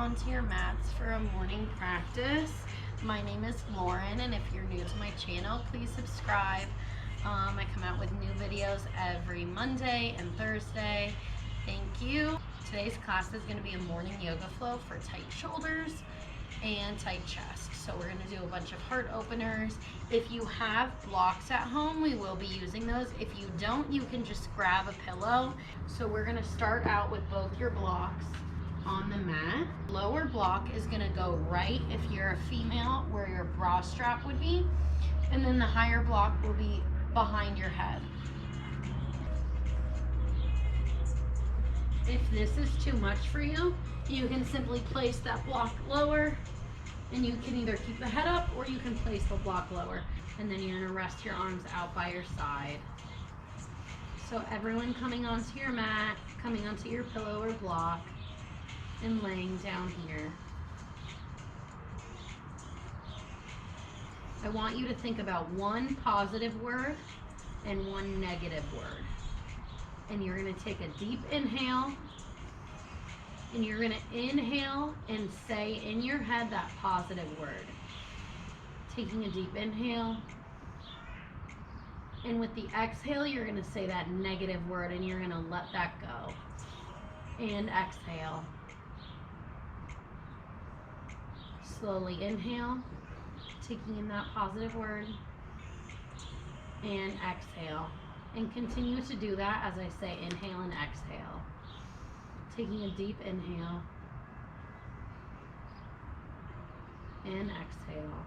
onto your mats for a morning practice. My name is Lauren, and if you're new to my channel, please subscribe. I come out with new videos every Monday and Thursday. Thank you. Today's class is going to be a morning yoga flow for tight shoulders and tight chest. So we're going to do a bunch of heart openers. If you have blocks at home, we will be using those. If you don't, you can just grab a pillow. So we're going to start out with both your blocks on the mat. Lower block is going to go right if you're a female, where your bra strap would be, and then the higher block will be behind your head. If this is too much for you, you can simply place that block lower, and you can either keep the head up or you can place the block lower, and then you're going to rest your arms out by your side. So everyone coming onto your mat, coming onto your pillow or block, and laying down here. I want you to think about one positive word and one negative word. And you're going to take a deep inhale, and you're going to inhale and say in your head that positive word. Taking a deep inhale, and with the exhale, you're going to say that negative word, and you're going to let that go. And exhale. Slowly inhale, taking in that positive word, and exhale. And continue to do that as I say inhale and exhale. Taking a deep inhale and exhale.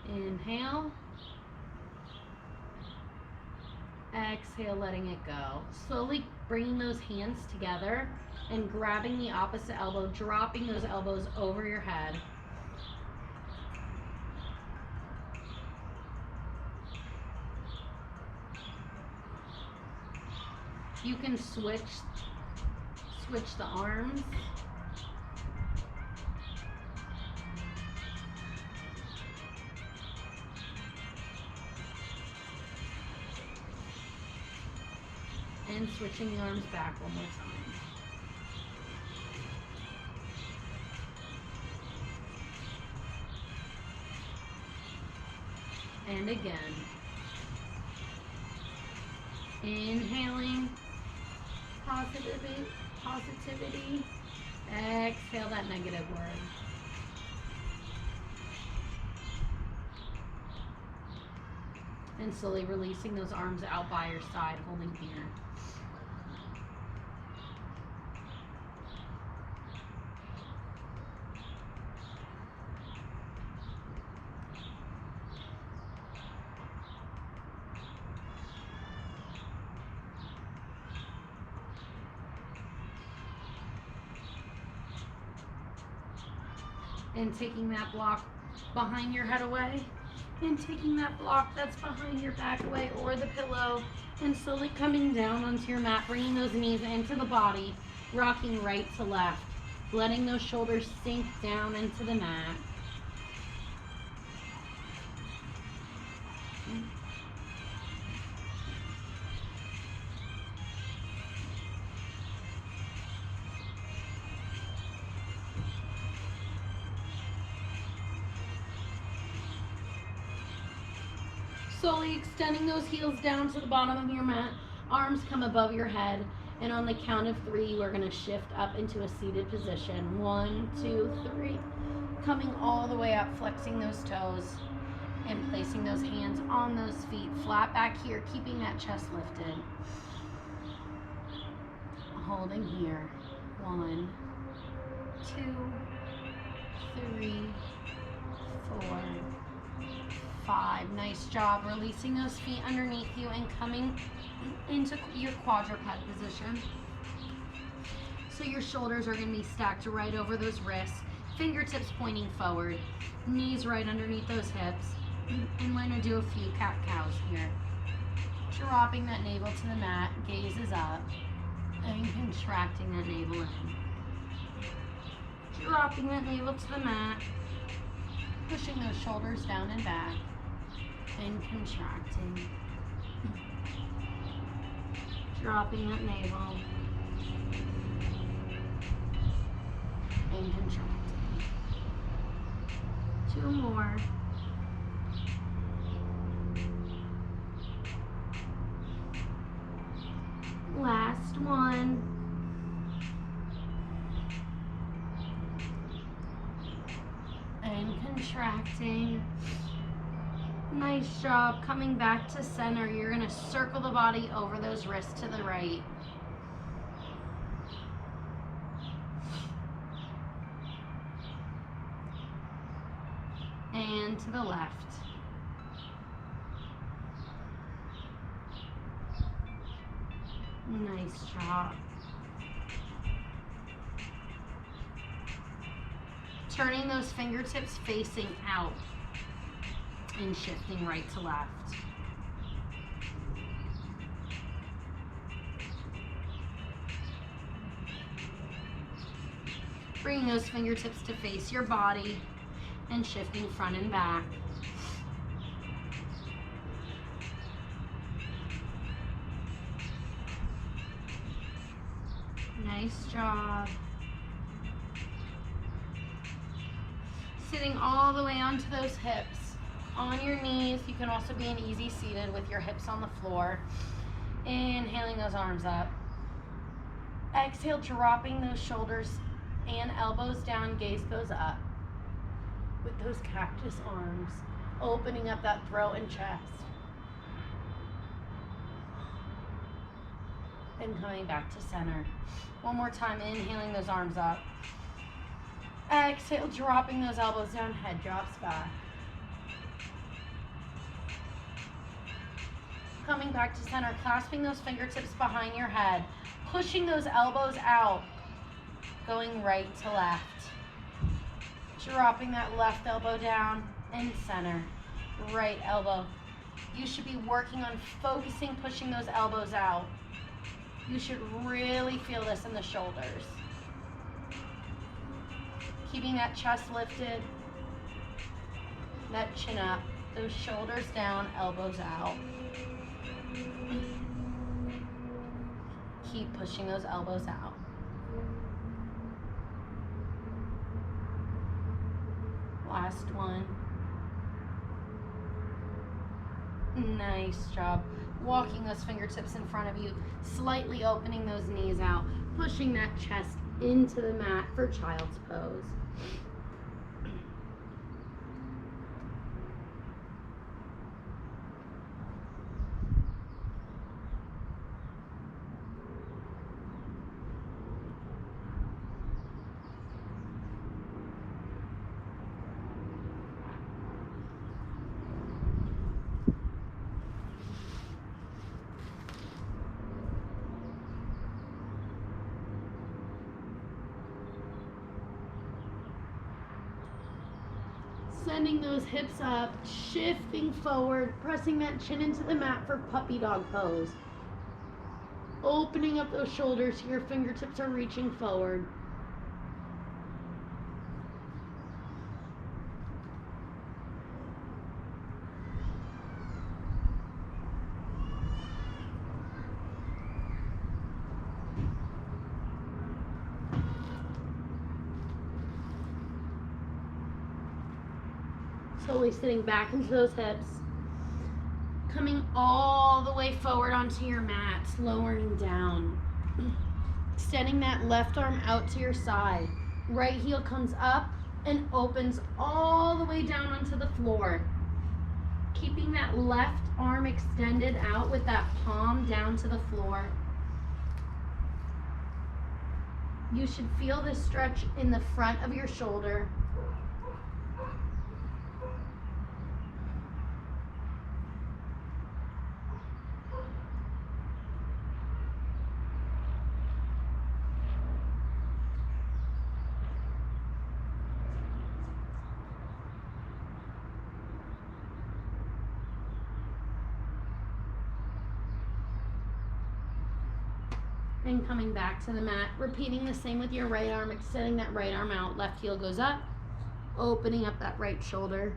Inhale. Exhale, letting it go. Slowly bringing those hands together and grabbing the opposite elbow, dropping those elbows over your head. You can switch the arms. And switching the arms back one more time. And again. Inhaling positivity. Exhale that negative word. And slowly releasing those arms out by your side, holding here. And taking that block behind your head away, and taking that block that's behind your back away, or the pillow, and slowly coming down onto your mat, bringing those knees into the body, rocking right to left, letting those shoulders sink down into the mat. Slowly extending those heels down to the bottom of your mat. Arms come above your head. And on the count of 3, you are going to shift up into a seated position. 1, 2, 3. Coming all the way up, flexing those toes. And placing those hands on those feet. Flat back here, keeping that chest lifted. Holding here. 1, 2, 3, 4, 5. Nice job. Releasing those feet underneath you and coming into your quadruped position. So your shoulders are going to be stacked right over those wrists. Fingertips pointing forward. Knees right underneath those hips. And we're going to do a few cat-cows here. Dropping that navel to the mat. Gaze is up. And contracting that navel in. Dropping that navel to the mat. Pushing those shoulders down and back. And contracting. Dropping that navel. and contracting. 2 more. Last one. And contracting. Nice job. Coming back to center. You're going to circle the body over those wrists to the right. And to the left. Nice job. Turning those fingertips facing out and shifting right to left. Bringing those fingertips to face your body and shifting front and back. Nice job. Sitting all the way onto those hips. On your knees. You can also be an easy seated with your hips on the floor. Inhaling those arms up. Exhale, dropping those shoulders and elbows down, gaze goes up. With those cactus arms, opening up that throat and chest. And coming back to center. One more time, inhaling those arms up. Exhale, dropping those elbows down, head drops back. Coming back to center, clasping those fingertips behind your head, pushing those elbows out, going right to left. Dropping that left elbow down and center, right elbow. You should be working on focusing, pushing those elbows out. You should really feel this in the shoulders. Keeping that chest lifted, that chin up, those shoulders down, elbows out. Keep pushing those elbows out. Last one. Nice job. Walking those fingertips in front of you, slightly opening those knees out, pushing that chest into the mat for child's pose. Sending those hips up, shifting forward, pressing that chin into the mat for puppy dog pose. Opening up those shoulders, your fingertips are reaching forward. Slowly sitting back into those hips. Coming all the way forward onto your mat, lowering down. Extending that left arm out to your side. Right heel comes up and opens all the way down onto the floor. Keeping that left arm extended out with that palm down to the floor. You should feel this stretch in the front of your shoulder. And coming back to the mat, repeating the same with your right arm, extending that right arm out, left heel goes up, opening up that right shoulder.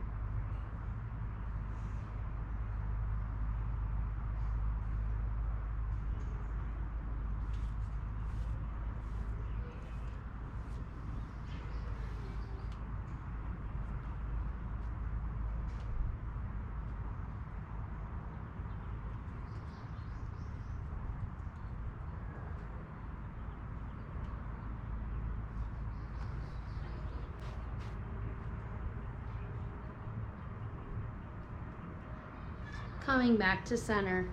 Coming back to center.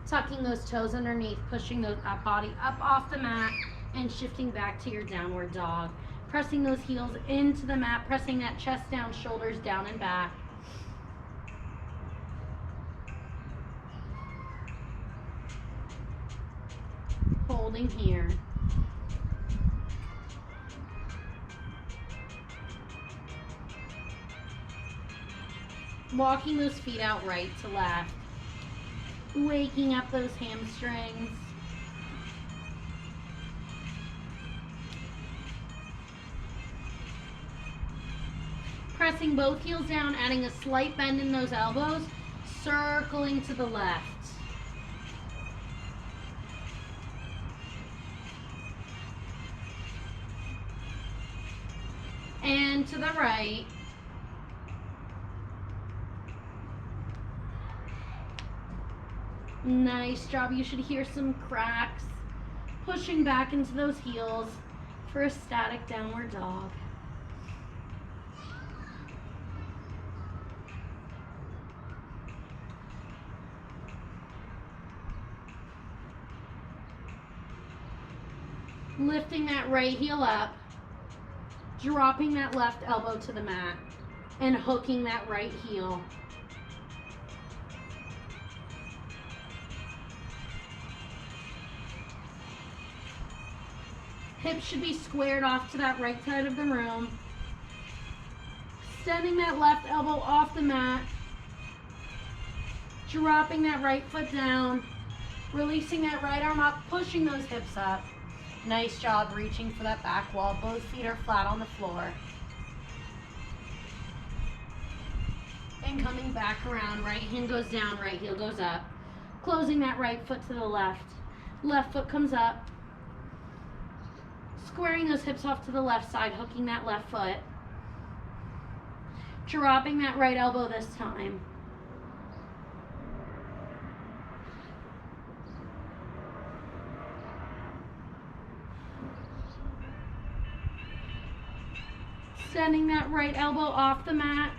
Tucking those toes underneath, pushing that body up off the mat and shifting back to your downward dog. Pressing those heels into the mat, pressing that chest down, shoulders down and back. Holding here. Walking those feet out right to left. Waking up those hamstrings. Pressing both heels down, adding a slight bend in those elbows, circling to the left. And to the right. Nice job. You should hear some cracks. Pushing back into those heels for a static downward dog. Lifting that right heel up, dropping that left elbow to the mat, and hooking that right heel. Hips should be squared off to that right side of the room. Extending that left elbow off the mat. Dropping that right foot down. Releasing that right arm up, pushing those hips up. Nice job reaching for that back wall. Both feet are flat on the floor. And coming back around, right hand goes down, right heel goes up. Closing that right foot to the left. Left foot comes up. Squaring those hips off to the left side, hooking that left foot. Dropping that right elbow this time. Extending that right elbow off the mat.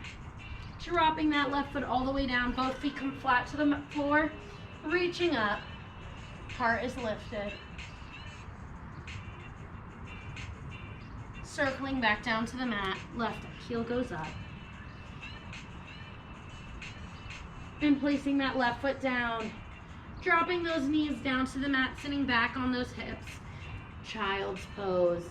Dropping that left foot all the way down. Both feet come flat to the floor. Reaching up. Heart is lifted. Circling back down to the mat. Left heel goes up. And placing that left foot down. Dropping those knees down to the mat. Sitting back on those hips. Child's pose.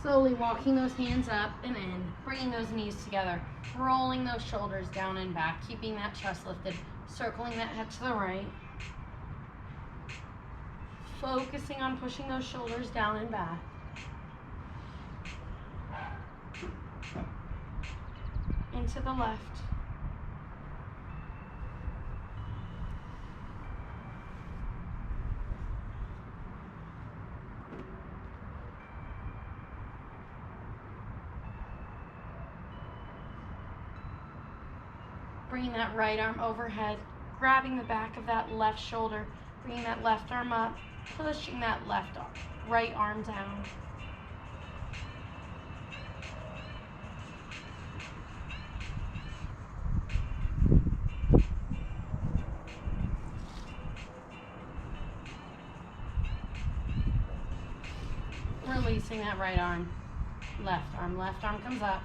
Slowly walking those hands up and in, bringing those knees together, rolling those shoulders down and back, keeping that chest lifted, circling that head to the right. Focusing on pushing those shoulders down and back. Into the left. Bringing that right arm overhead, grabbing the back of that left shoulder, bringing that left arm up, pushing that right arm down. Releasing that right arm, left arm comes up,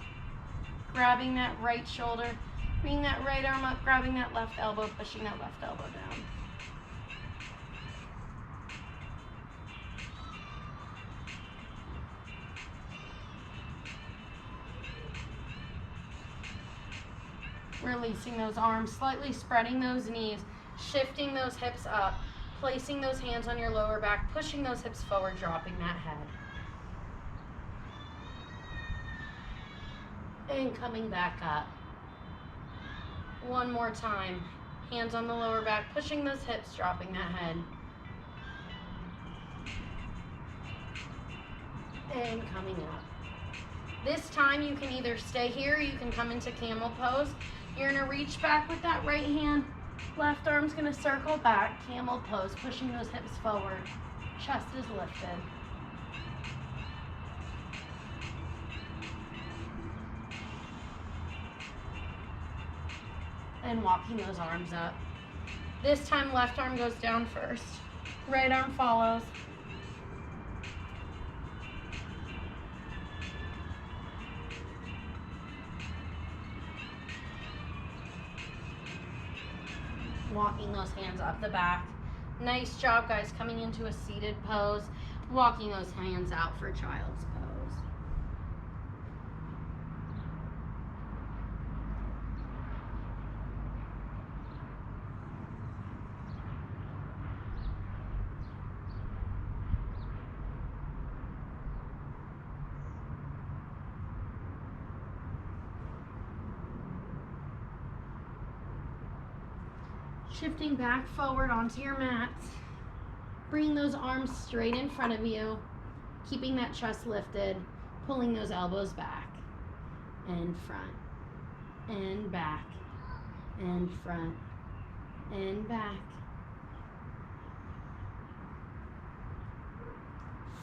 grabbing that right shoulder, bringing that right arm up, grabbing that left elbow, pushing that left elbow down. Releasing those arms, slightly spreading those knees, shifting those hips up, placing those hands on your lower back, pushing those hips forward, dropping that head. And coming back up. One more time. Hands on the lower back, pushing those hips, dropping that head. And coming up. This time you can either stay here or you can come into camel pose. You're gonna reach back with that right hand. Left arm's gonna circle back, camel pose, pushing those hips forward. Chest is lifted. And walking those arms up. This time, left arm goes down first. Right arm follows. Walking those hands up the back. Nice job, guys, coming into a seated pose. Walking those hands out for child's pose. Shifting back forward onto your mat. Bringing those arms straight in front of you. Keeping that chest lifted. Pulling those elbows back. And front. And back. And front. And back.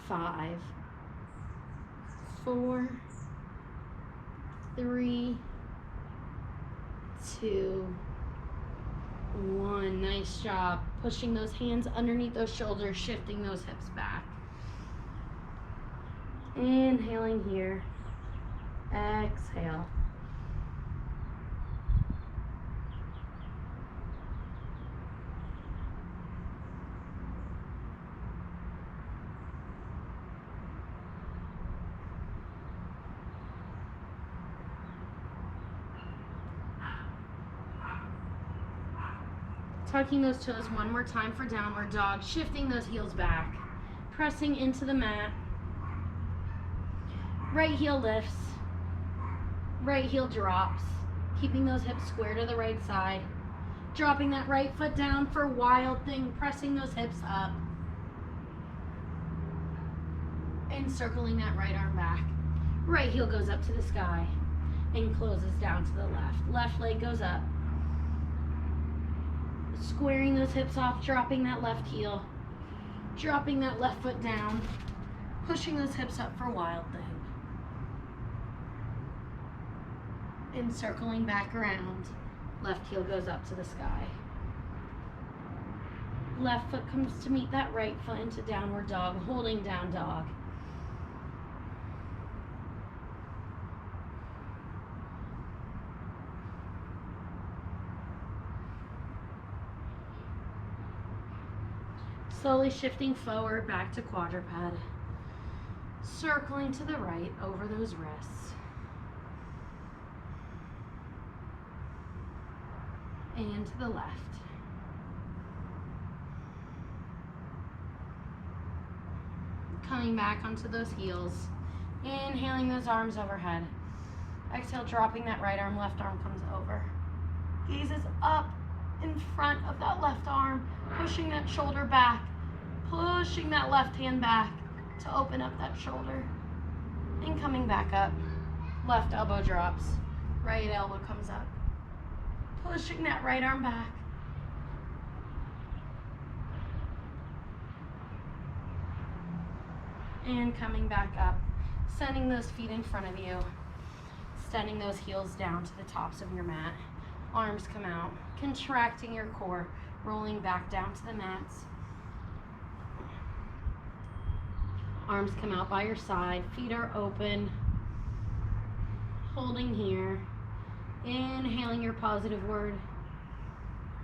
5, 4, 3, 2, 1. Nice job. Pushing those hands underneath those shoulders, shifting those hips back. Inhaling here. Exhale. Tucking those toes one more time for downward dog, shifting those heels back, pressing into the mat. Right heel lifts, right heel drops, keeping those hips square to the right side. Dropping that right foot down for wild thing, pressing those hips up. And circling that right arm back. Right heel goes up to the sky and closes down to the left. Left leg goes up. Squaring those hips off, dropping that left heel, dropping that left foot down, pushing those hips up for wild thing. And circling back around, left heel goes up to the sky. Left foot comes to meet that right foot into downward dog, holding down dog. Slowly shifting forward back to quadruped. Circling to the right over those wrists. And to the left. Coming back onto those heels. Inhaling those arms overhead. Exhale, dropping that right arm, left arm comes over. Gaze is up in front of that left arm, pushing that shoulder back. Pushing that left hand back to open up that shoulder. And coming back up. Left elbow drops. Right elbow comes up. Pushing that right arm back. And coming back up. Sending those feet in front of you. Sending those heels down to the tops of your mat. Arms come out. Contracting your core. Rolling back down to the mats. Arms come out by your side, feet are open, holding here, inhaling your positive word,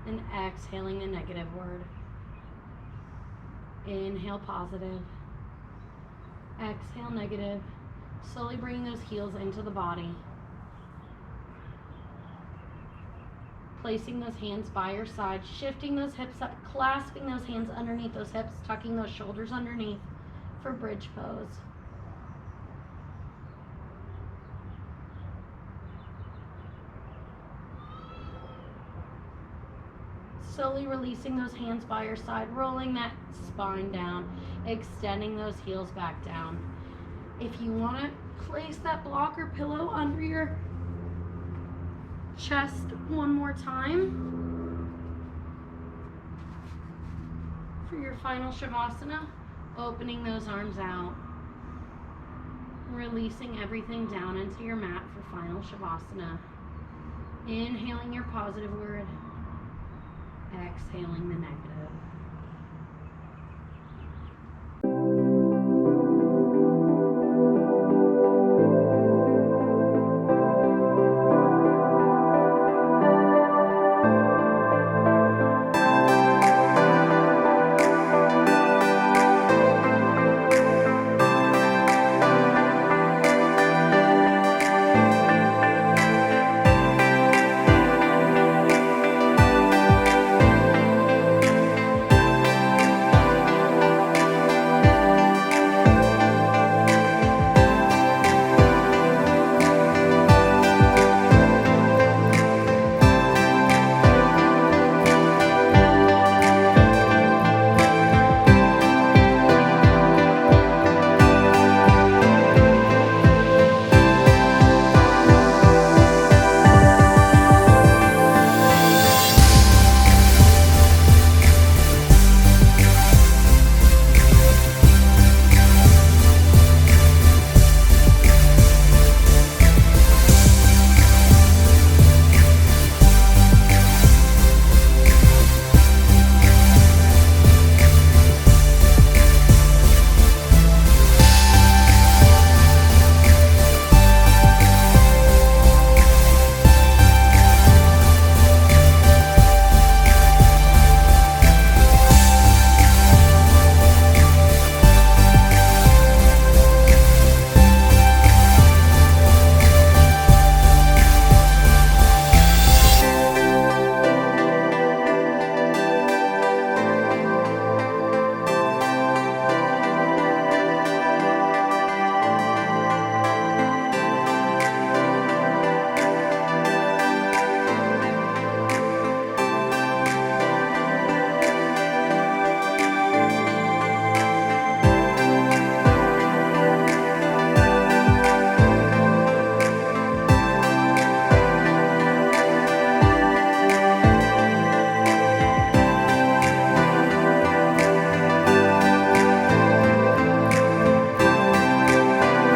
and exhaling the negative word. Inhale positive, exhale negative, slowly bringing those heels into the body. Placing those hands by your side, shifting those hips up, clasping those hands underneath those hips, tucking those shoulders underneath. For bridge pose. Slowly releasing those hands by your side, rolling that spine down, extending those heels back down. If you want to place that block or pillow under your chest one more time. For your final Shavasana, opening those arms out. Releasing everything down into your mat for final Shavasana. Inhaling your positive word. Exhaling the negative.